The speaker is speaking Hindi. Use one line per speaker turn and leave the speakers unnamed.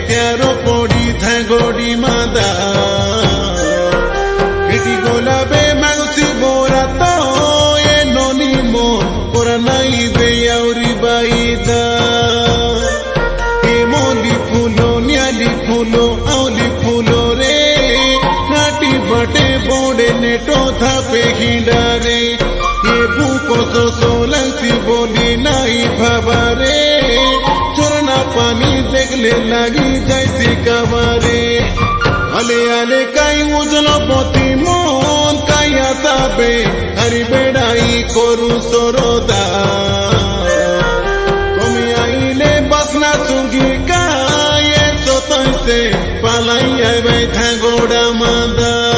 त्यारो पड़ी धागोड़ी मादा बेटी गोलाबे माउसी बोरा तो ये नोनी मो कोरा नाई बे याउरी बाईदा ये मोली फूलो न्याली फूलो औली फूलो रे नाटी बटे बोड़े नेटो था पे हिंडारे ये भूको सो सोलंसी बोली नाई भवारे चोरना पानी देखले लगी जैसी कवारे अले अले काई उजलो पोती मोन काई आसाबे हरी बेड़ाई कोरु सोरोदा तुमी आईले बसना सुंगी का ये सोतन से पालाई आवे धागोड़ा मादा।